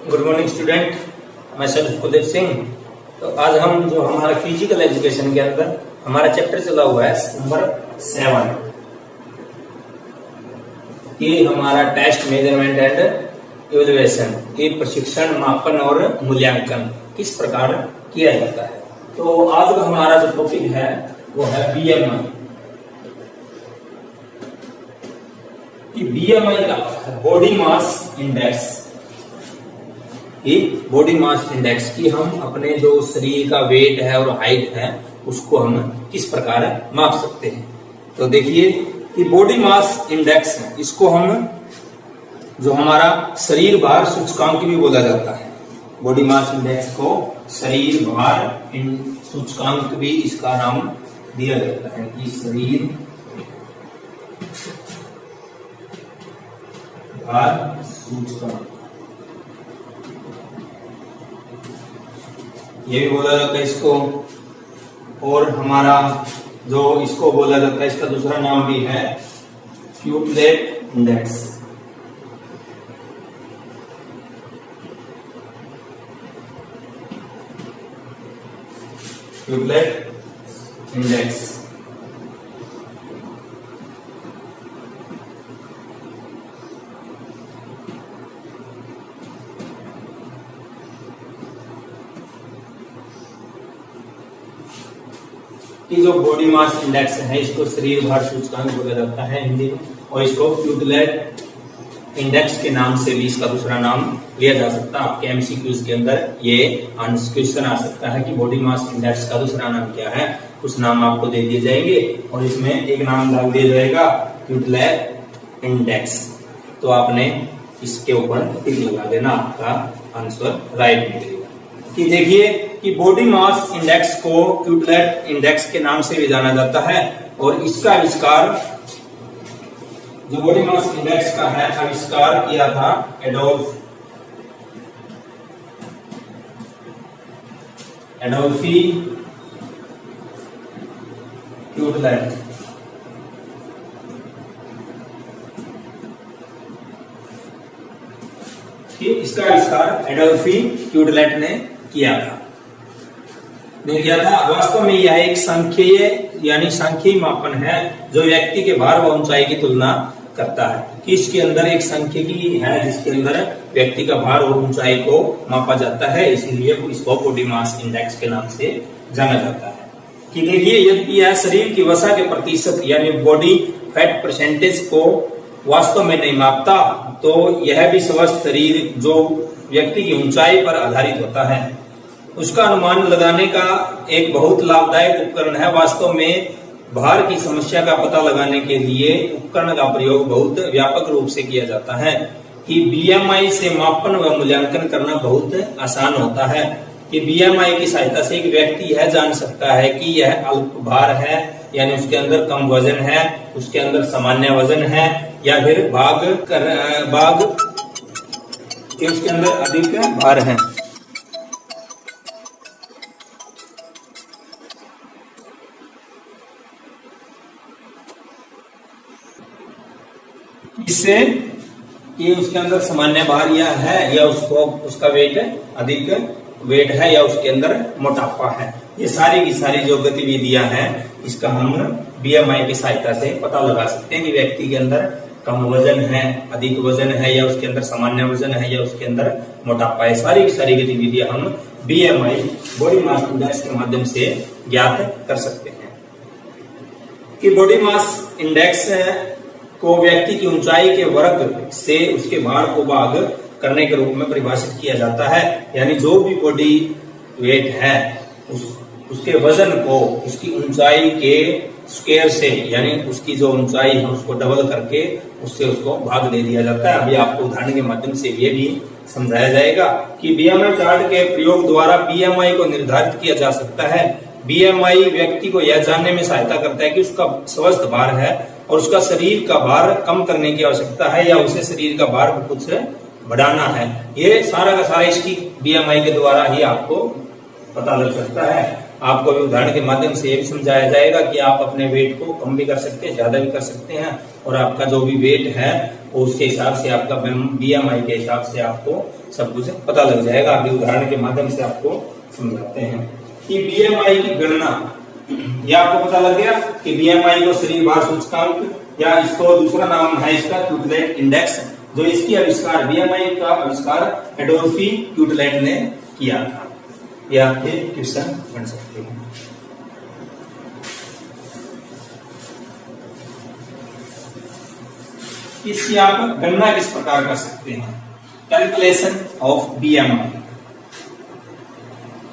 Good morning student, मैं sir Kuldeep Singh. तो आज हम जो हमारा फिजिकल एजुकेशन के अंदर हमारा चैप्टर चला हुआ है नंबर 7, ये हमारा टेस्ट मेजरमेंट एंड इवैल्यूएशन, ये प्रशिक्षण, मापन और मूल्यांकन किस प्रकार किया जाता है। तो आज का हमारा जो टॉपिक है वो है बीएमआई। बीएमआई का body mass index, body mass index की हम अपने जो शरीर का वेट है और हाइट है उसको हम किस प्रकार माप सकते हैं। तो देखिए कि बॉडी मास इंडेक्स है, इसको हम जो हमारा शरीर भार सूचकांक भी बोला जाता है। बॉडी मास इंडेक्स को शरीर भार सूचकांक भी इसका नाम दिया जाता है कि शरीर भार सूचकांक, ये भी बोला जाता है इसको। और हमारा जो इसको बोला जाता है, इसका दूसरा नाम भी है क्यूटलेट इंडेक्स। क्यूटलेट इंडेक्स कि जो बॉडी मास इंडेक्स है इसको शरीर भार सूचकांक बोला जाता है हिंदी में, और इसको क्यूटलेट इंडेक्स के नाम से भी इसका दूसरा नाम लिया जा सकता है। आपके एमसीक्यूज के अंदर ये क्वेश्चन आ सकता है कि बॉडी मास इंडेक्स का दूसरा नाम क्या है, कुछ नाम आपको दे दिए जाएंगे और इसमें एक नाम डाल दिया जाएगा क्यूटलेट इंडेक्स। तो आपने इसके ऊपर टिक लगा देना, आपका आंसर राइट निकलेगा। कि देखिए कि बॉडी मास इंडेक्स को क्यूटलेट इंडेक्स के नाम से भी जाना जाता है, और इसका आविष्कार जो बॉडी मास इंडेक्स का है आविष्कार किया था एडोल्फी क्यूटलेट। इसका आविष्कार एडोल्फी क्यूटलेट ने किया था। किया था वास्तव में यह एक सांख्यिकीय यानी सांख्यिकीय मापन है जो व्यक्ति के भार व ऊंचाई की तुलना करता है। कि इसके अंदर एक सांख्यिकी है जिसके अंदर व्यक्ति का भार और ऊंचाई को मापा जाता है, इसलिए इसको बॉडी मास इंडेक्स के नाम से जाना जाता है। कि देखिए यदि यह शरीर की वसा के प्रतिशत यानी बॉडी फैट परसेंटेज को वास्तव में नहीं मापता, तो यह भी स्वस्थ शरीर जो व्यक्ति की ऊंचाई पर आधारित होता है उसका अनुमान लगाने का एक बहुत लाभदायक उपकरण है। वास्तव में भार की समस्या का पता लगाने के लिए उपकरण का प्रयोग बहुत व्यापक रूप से किया जाता है। कि बीएमआई से मापन व मूल्यांकन करना बहुत आसान होता है। कि बीएमआई की सहायता से एक व्यक्ति यह जान सकता है कि यह अल्प भार है यानी उसके अंदर कम वजन है, उसके अंदर सामान्य वजन है, या फिर भाग के उसके अंदर अधिक भार है। इससे कि उसके अंदर सामान्य भार या है या उसका वेट अधिक वेट है या उसके अंदर मोटापा है। ये सारी की सारी जो गतिविधियां हैं इसका हम बीएमआई की सहायता से पता लगा सकते हैं कि व्यक्ति के अंदर कम वजन है, अधिक वजन है, या उसके अंदर सामान्य वजन है, या उसके अंदर मोटापा है। सारी की सारी गतिविधियां हम बीएमआई बॉडी मास इंडेक्स के माध्यम से ज्ञात कर सकते हैं। कि बॉडी मास इंडेक्स को व्यक्ति की ऊंचाई के वर्ग से उसके भार को भाग करने के रूप में परिभाषित किया जाता है। यानी जो भी बॉडी वेट है उसके वजन को उसकी ऊंचाई के स्क्वायर से यानी उसकी जो ऊंचाई है उसको डबल करके उससे उसको भाग दे दिया जाता है। अभी आपको उदाहरण के माध्यम से ये भी समझाया जाएगा कि बीएमआई चार्ट के प्रयोग द्वारा बीएमआई को निर्धारित किया जा सकता है। बीएमआई व्यक्ति को यह जानने में सहायता करता है कि उसका स्वस्थ भार है और उसका शरीर का भार कम करने की आवश्यकता है, या उसे शरीर का भार कुछ बढ़ाना है। ये सारा का सारा इसकी बीएमआई के द्वारा ही आपको पता लग सकता है। आपको भी उदाहरण के माध्यम से ये भी समझाया जाएगा कि आप अपने वेट को कम भी कर सकते हैं, ज्यादा भी कर सकते हैं, और आपका जो भी वेट है और उसके हिसाब से आपका BMI के हिसाब से आपको सब कुछ पता लग जाएगा। अभी उदाहरण के माध्यम से आपको समझाते हैं कि BMI की गणना, यह आपको पता लग गया कि BMI को शरीर भार सूचकांक, या इसको दूसरा नाम है इसका क्यूटलेट इंडेक्स, जो इसकी आविष्कार BMI का आविष्कार एडोल्फी क्यूटलेट ने किया था। यह आपके क्वेश्चन बन सकते हैं। इसकी आप गणना किस प्रकार कर सकते हैं? कैलकुलेशन ऑफ BMI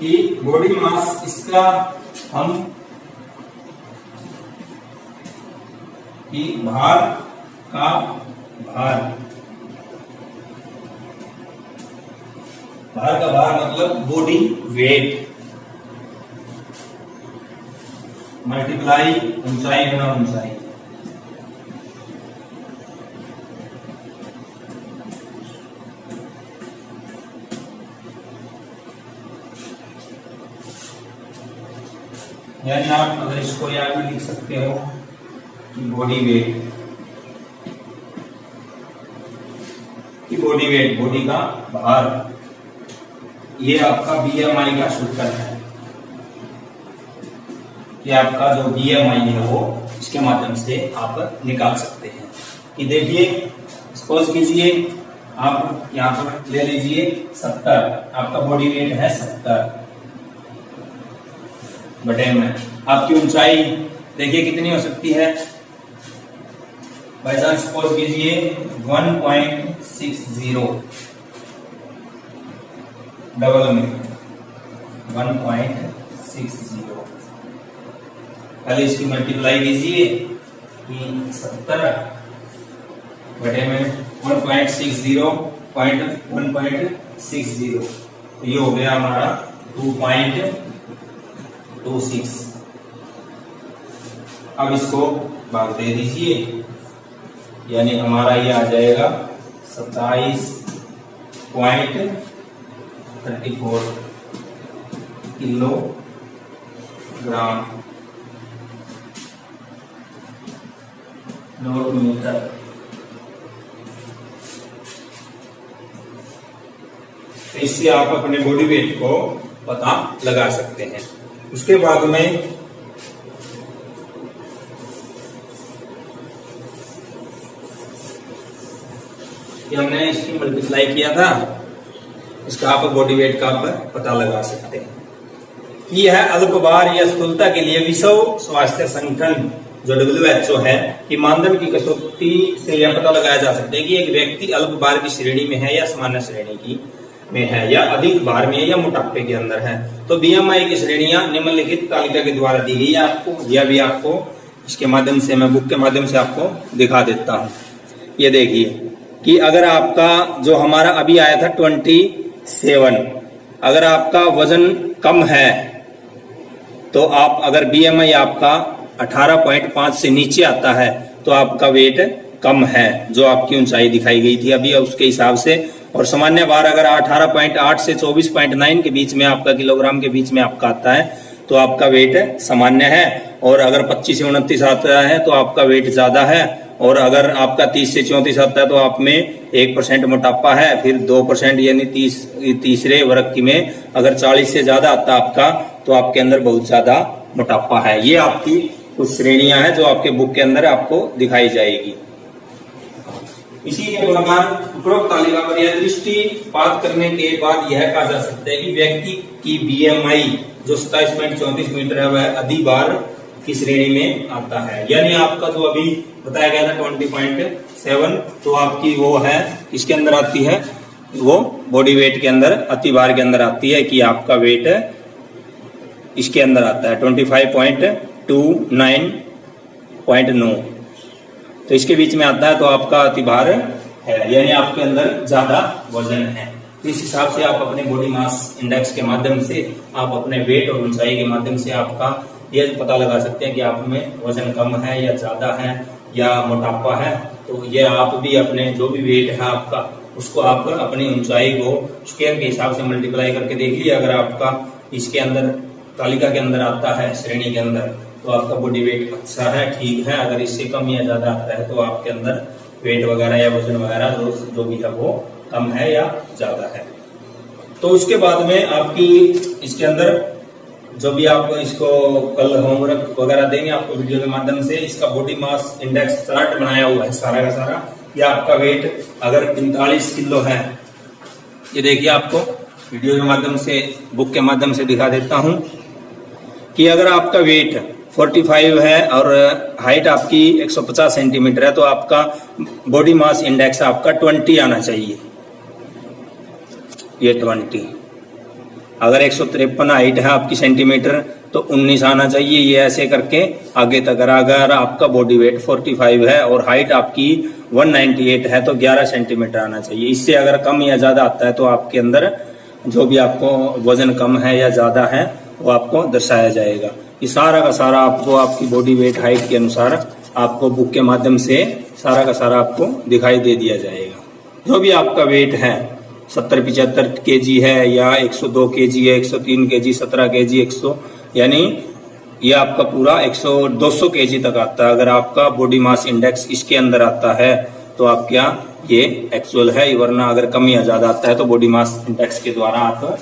की बॉडी मास, इसका हम कि भार का भार मतलब बॉडी वेट मल्टीप्लाई ऊंचाई गुना ऊंचाई। यानी आप अगर इसको याद भी लिख सकते हो कि बॉडी वेट बॉडी का भार, ये आपका BMI का सूत्र है कि आपका जो BMI है वो इसके माध्यम से आप निकाल सकते हैं। कि देखिए, सपोज कीजिए आप यहाँ पर ले लीजिए 70, आपका बॉडी वेट है 70 बटे में आपकी ऊंचाई देखिए कितनी हो सकती है। बाई चांस सपोज कीजिए 1.60 डबल में 1.60, पहले इसकी मल्टीप्लाई कीजिए कि 70 बटे में 1.60 तो ये हो गया हमारा 2.26। अब इसको भाग दे दीजिए, यानी हमारा ये आ जाएगा 27.34 किलोग्राम मीटर। तो इससे आप अपने बॉडी वेट को पता लगा सकते हैं। उसके बाद में हमने इसकी मल्टीप्लाई किया था, इसका आप बॉडी वेट का आप पता लगा सकते हैं। ये है अल्पभार या स्थूलता के लिए विश्व स्वास्थ्य संगठन जो WHO है कि मानदंड की कसौटी से यह पता लगाया जा सकता है कि एक व्यक्ति अल्पभार की श्रेणी में है या सामान्य श्रेणी की में है, या अधिक भार में या मोटापे के अंदर है। तो BMI की श्रेणियां निम्नलिखित तालिका के द्वारा दी गई है आपको। यह भी आपको इसके माध्यम से, मैं बुक के माध्यम से आपको दिखा देता हूं। ये देखिए कि अगर आपका जो हमारा अभी आया था 27, अगर आपका वजन कम है तो आप अगर BMI आपका 18.5 से नीचे आता है तो आपका वेट कम है, जो आपकी ऊंचाई दिखाई गई थी अभी उसके हिसाब से। और सामान्य भार अगर 18.8 से 24.9 के बीच में आपका किलोग्राम के बीच में आपका आता है तो आपका वेट सामान्य है। और अगर 25 से 29 आता है तो आपका वेट ज्यादा है। और अगर आपका 30 से 34 आता है तो आप में 1% मोटापा है। फिर 2% यानी तीसरे वर्ग की में अगर 40 से ज्यादा आता है आपका तो आपके अंदर बहुत ज्यादा मोटापा है। ये आपकी कुछ श्रेणियां हैं जो आपके बुक के अंदर आपको दिखाई जाएगी। इसी के प्रकार उपरोक्त तालिका पर यह दृष्टिपात करने के बाद यह कहा जा सकता है कि व्यक्ति की BMI जो 27.34 मीटर है वह अधिभार की श्रेणी में आता है। यानी आपका जो अभी बताया गया था 20.7 तो आपकी वो है इसके अंदर आती है, वो बॉडी वेट के अंदर अतिभार के अंदर आती है कि आपका वेट इसके अंदर आता है 25.29.9 तो इसके बीच में आता है तो आपका अतिभार है, यानी आपके अंदर ज्यादा वजन है। तो इस हिसाब से आप अपने बॉडी मास इंडेक्स के माध्यम से आप अपने वेट और ऊंचाई के माध्यम से आपका यह पता लगा सकते हैं कि आप में वजन कम है या ज्यादा है या मोटापा है। तो ये आप भी अपने जो भी वेट है आपका उसको आप अपनी ऊंचाई को स्केल के हिसाब से मल्टीप्लाई करके देख लीजिए। अगर आपका इसके अंदर तालिका के अंदर आता है श्रेणी के अंदर तो आपका बॉडी वेट अच्छा है, ठीक है। अगर इससे कम या ज्यादा आता है तो आपके अंदर वेट वगैरह या वजन वगैरह जो भी है वो कम है या ज्यादा है। तो उसके बाद में आपकी इसके अंदर जो भी आप इसको कल होमवर्क वगैरह देंगे आपको वीडियो के माध्यम से, इसका बॉडी मास इंडेक्स चार्ट बनाया हुआ है सारा का सारा। ये आपका वेट अगर 45 किलो है, ये देखिए आपको वीडियो के माध्यम से बुक के माध्यम से दिखा देता हूं कि अगर आपका वेट 45 है और हाइट आपकी 150 सेंटीमीटर है तो आपका बॉडी मास इंडेक्स आपका 20 आना चाहिए। ये 20। अगर 153 हाइट है आपकी सेंटीमीटर तो 19 आना चाहिए। ये ऐसे करके आगे तक अगर आपका बॉडी वेट 45 है और हाइट आपकी 198 है तो 11 सेंटीमीटर आना चाहिए। इससे अगर कम या ज्यादा आता है तो आपके अंदर जो भी आपको वजन कम है या ज्यादा है वो आपको दर्शाया जाएगा। ये सारा का सारा आपको आपकी बॉडी वेट हाइट के अनुसार आपको बुक के माध्यम से सारा का सारा आपको दिखाई दे दिया जाएगा। जो भी आपका वेट है 70-75 केजी है या 102 केजी है, 103 केजी, 17 केजी, 100 यानी ये आपका पूरा 200 केजी तक आता है। अगर आपका बॉडी मास इंडेक्स इसके अंदर आता है तो आप क्या ये एक्चुअल है, वरना अगर कम या ज्यादा आता है तो बॉडी मास इंडेक्स के द्वारा आप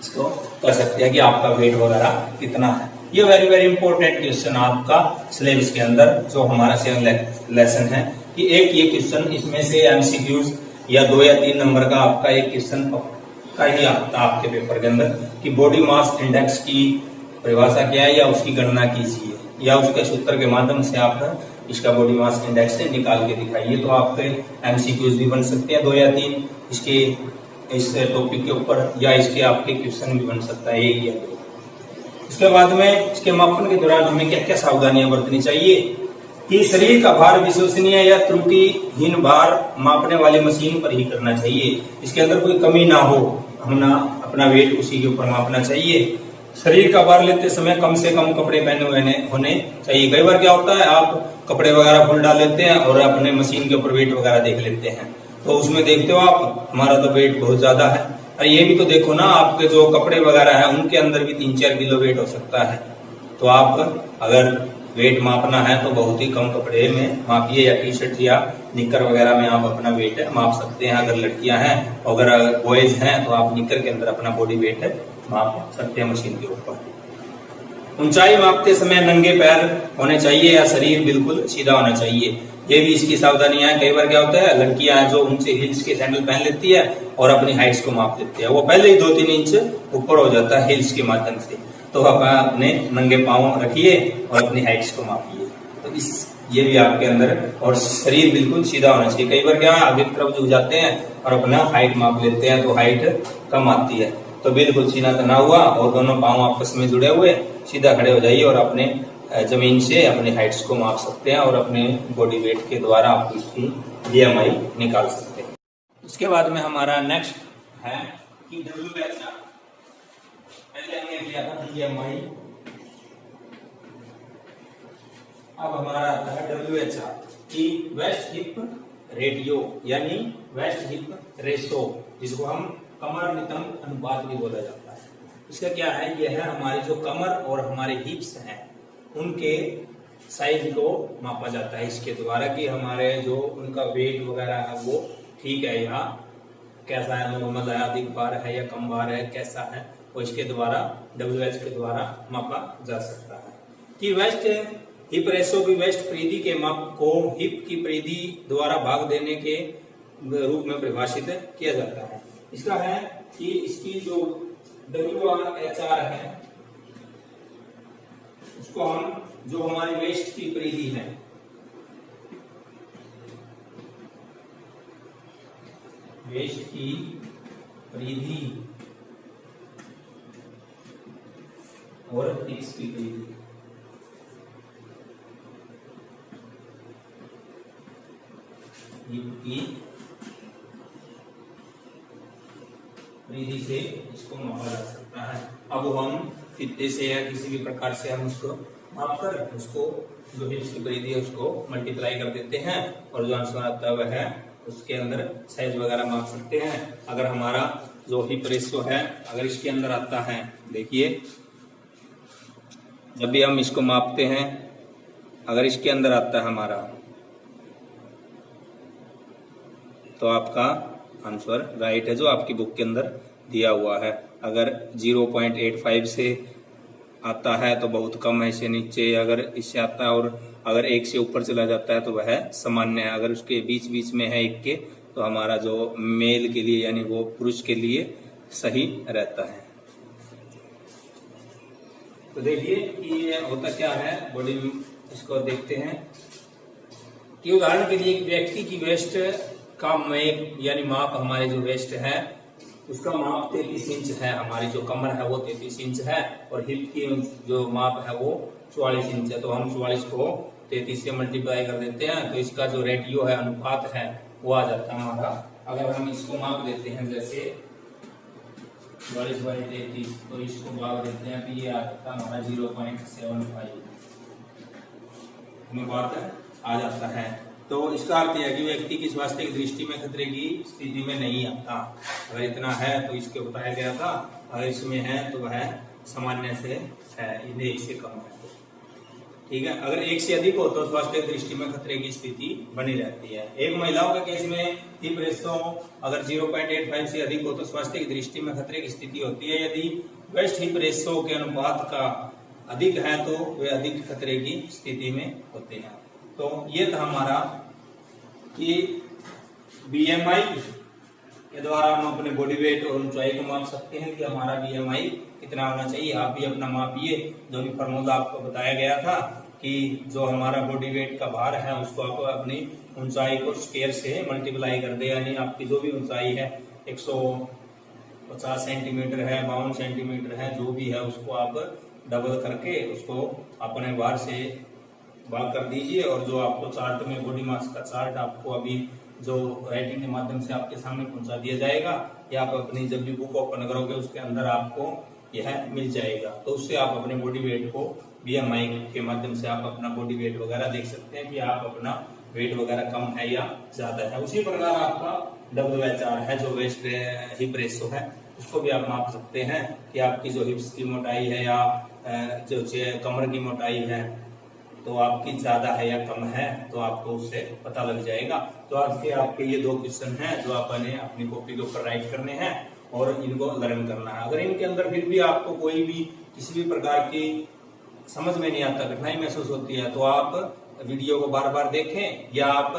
इसको कर सकते हैं कि आपका वेट वगैरह कितना है। ये वेरी इंपॉर्टेंट क्वेश्चन आपका सिलेबस के अंदर जो हमारा 7 लेसन है कि एक ये क्वेश्चन इसमें से एमसीक्यूज या 2 या 3 नंबर का आपका एक क्वेश्चन का ही आता है आपके पेपर के अंदर कि बॉडी मास इंडेक्स की परिभाषा क्या है या उसकी गणना कीजिए या उसके सूत्र के माध्यम से आप इसका बॉडी मास इंडेक्स से निकाल के दिखाइए। तो आपके एमसीक्यूज भी बन सकते हैं 2 या 3 इसके इस टॉपिक के ऊपर, या इसके आपके क्वेश्चन भी बन सकता है 1 या 2। इसके बाद में इसके मापन के दौरान हमें क्या क्या सावधानियां बरतनी चाहिए कि शरीर का भार विश्वसनीय या त्रुटिहीन भार मापने वाली मशीन पर ही करना चाहिए। इसके अंदर कोई कमी ना हो, हम ना अपना वेट उसी के ऊपर मापना चाहिए। शरीर का भार लेते समय कम से कम कपड़े पहने हुए होने चाहिए। कई बार क्या होता है आप कपड़े वगैरह फुल डाल लेते हैं और अपने मशीन के ऊपर वेट वगैरह देख लेते हैं तो उसमें देखते हो आप हमारा तो वेट बहुत ज्यादा है। और ये भी तो देखो ना आपके जो कपड़े वगैरह है उनके अंदर भी 3-4 किलो वेट हो सकता है। तो आप अगर वेट मापना है तो बहुत ही कम कपड़े में मापिए या टी शर्ट या निकर वगैरह में आप अपना वेट माप सकते हैं। अगर लड़कियां हैं अगर बॉयज हैं तो आप निकर के अंदर अपना बॉडी वेट माप सकते हैं मशीन के ऊपर। ऊंचाई मापते समय नंगे पैर होने चाहिए या शरीर बिल्कुल सीधा होना चाहिए। ये भी इसकी सावधानियां है। कई बार क्या होता है लड़कियां जो ऊंचे हिल्स के सैंडल पहन लेती है और अपनी हाइट्स को माप लेती है, वो पहले ही 2-3 इंच ऊपर हो जाता है हिल्स के माध्यम से। तो आप अपने नंगे पांव रखिए और अपनी हाइट्स को मापिए। तो ये भी आपके अंदर, और शरीर बिल्कुल सीधा होना चाहिए। कई बार क्या आगे की तरफ झुक जाते हैं और अपना हाइट माप लेते हैं तो हाइट कम आती है। तो बिल्कुल सीधा तना हुआ और दोनों पांव आपस में जुड़े हुए सीधा खड़े हो जाइए और अपने जमीन से अपनी हाइट्स को माप सकते हैं और अपने बॉडी वेट के द्वारा आप इसकी BMI निकाल सकते हैं। उसके बाद में हमारा नेक्स्ट है कि WHR। पहले हमने लिया था BMI, अब हमारा आता है WHR की वेस्ट हिप रेडियो यानी वेस्ट हिप रेशो, जिसको हम कमर नितंब अनुपात भी बोला जाता है। इसका क्या है, यह है हमारी जो कमर और हमारे हिप्स हैं उनके साइज को मापा जाता है इसके द्वारा कि हमारे जो उनका वेट वगैरह है वो ठीक है या कैसा है, नॉर्मल है, अधिक भार है या कम भार है, कैसा है, वो इसके द्वारा WH के द्वारा मापा जा सकता है। कि वेस्ट हिप रेशो की वेस्ट परिधि के माप को हिप की परिधि द्वारा भाग देने के रूप में परिभाषित किया जाता है। इसका है कि इसकी जो WHR है उसको हम जो हमारी वेस्ट की परिधि है वेस्ट की परिधि और हिप्स की परिधि हिप की परिधि से इसको मापा जा सकता है। अब हम फित्ते से या किसी भी प्रकार से हम उसको माप कर उसको जो हिप्स की परिधि है उसको मल्टीप्लाई कर देते हैं और जो आंसर आता है है उसके अंदर साइज वगैरह माप सकते हैं। अगर हमारा जो हिप रेशियो है अगर इसके अंदर आता है, देखिए जब भी हम इसको मापते हैं अगर इसके अंदर आता है हमारा तो आपका आंसर राइट है जो आपकी बुक के अंदर दिया हुआ है। अगर 0.85 से आता है तो बहुत कम है, इससे नीचे अगर इससे आता है, और अगर 1 से ऊपर चला जाता है तो वह सामान्य है। अगर उसके बीच बीच में है 1 के तो हमारा जो मेल के लिए यानी वो पुरुष के लिए सही रहता है। तो देखिए कि ये होता क्या है बॉडी, इसको देखते हैं कि उदाहरण के लिए एक व्यक्ति की वेस्ट का मेप यानी माप, हमारे जो वेस्ट है उसका माप 33 इंच है, हमारी जो कमर है वो 33 इंच है, और हिप की जो माप है वो 44 इंच है। तो हम 44 को 33 से मल्टीप्लाई कर देते हैं तो इसका जो रेटियो है, अनुपात है, वो आ जाता है हमारा। अगर हम इसको माप देते हैं जैसे 42/33 तो इसको भाग देते हैं तो ये आ जाता है हमारा 0.75 अनुपात आ जाता है। तो इसका अर्थ यह है कि व्यक्ति की स्वास्थ्य की दृष्टि में खतरे की स्थिति में नहीं आता। अगर इतना है तो इसके बताया गया था, अगर इसमें है तो वह सामान्य से है, इन्हें 1 से कम है। ठीक है, अगर 1 से अधिक हो तो स्वास्थ्य की दृष्टि में खतरे की स्थिति बनी रहती है। एक महिलाओं के केस में हिप रेशो अगर 0.85 से अधिक हो तो स्वास्थ्य की दृष्टि में खतरे की स्थिति होती है। यदि वेस्ट हिप रेशो के अनुपात का अधिक है तो वे अधिक खतरे की स्थिति में होते हैं। तो ये था हमारा कि बीएमआई के द्वारा हम अपने बॉडी वेट और ऊंचाई को माप सकते हैं कि हमारा बीएमआई कितना होना चाहिए। आप भी अपना मापिए, जो भी फॉर्मूला आपको बताया गया था कि जो हमारा बॉडी वेट का भार है उसको आप अपनी ऊंचाई को स्क्वायर से मल्टीप्लाई कर दे, यानी आपकी जो भी ऊंचाई है 150 सेंटीमीटर है, 52 सेंटीमीटर है, जो भी है उसको आप डबल करके उसको अपने भार से भाग कर दीजिए। और जो आपको चार्ट में बॉडी मास का चार्ट आपको अभी जो राइटिंग के माध्यम से आपके सामने पहुंचा दिया जाएगा, या आप अपनी जब भी बुक ओपन करोगे उसके अंदर आपको यह मिल जाएगा। तो उससे आप अपने बॉडी वेट को बीएमआई के माध्यम से आप अपना बॉडी वेट वगैरह देख सकते हैं कि आप अपना वेट वगैरह कम है या ज्यादा है। उसी प्रकार आपका WHR है जो वेस्ट हिप रेशो है, उसको भी आप माप सकते हैं कि आपकी जो हिप्स की मोटाई है या जो कमर की मोटाई है तो आपकी ज्यादा है या कम है, तो आपको उससे पता लग जाएगा। तो आज के आपके ये 2 क्वेश्चन हैं जो आपने अपनी कॉपी के ऊपर राइट करने हैं और इनको लर्न करना है। अगर इनके अंदर फिर भी आपको कोई भी किसी भी प्रकार की समझ में नहीं आता, कठिनाई महसूस होती है, तो आप वीडियो को बार बार देखें या आप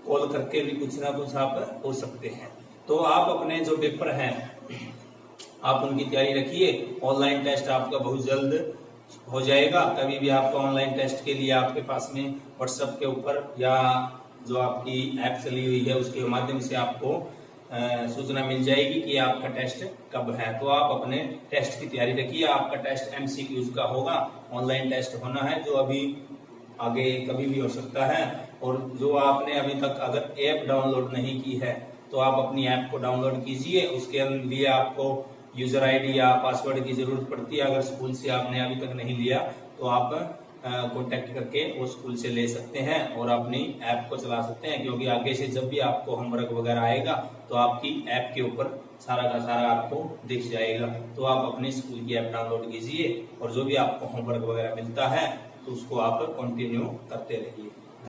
कॉल करके भी कुछ ना कुछ आप पूछ सकते हैं। तो आप अपने जो पेपर हैं आप उनकी तैयारी रखिए। ऑनलाइन टेस्ट आपका बहुत जल्द हो जाएगा। कभी भी आपका ऑनलाइन टेस्ट के लिए आपके पास में व्हाट्सएप के ऊपर या जो आपकी ऐप चली हुई है उसके माध्यम से आपको सूचना मिल जाएगी कि आपका टेस्ट कब है। तो आप अपने टेस्ट की तैयारी रखिए। आपका टेस्ट MCQs का होगा, ऑनलाइन टेस्ट होना है जो अभी आगे कभी भी हो सकता है। और जो आपने अभी तक अगर ऐप डाउनलोड नहीं की है तो आप अपनी ऐप को डाउनलोड कीजिए। उसके लिए आपको यूजर आईडी या पासवर्ड की जरूरत पड़ती है। अगर स्कूल से आपने अभी तक नहीं लिया तो आप कांटेक्ट करके वो स्कूल से ले सकते हैं और अपनी ऐप को चला सकते हैं, क्योंकि आगे से जब भी आपको होमवर्क वगैरह आएगा तो आपकी ऐप के ऊपर सारा का सारा आपको दिख जाएगा। तो आप अपनी स्कूल की ऐप डाउनलोड कीजिए और जो भी आपको होमवर्क वगैरह मिलता है तो उसको आप कंटिन्यू करते रहिए।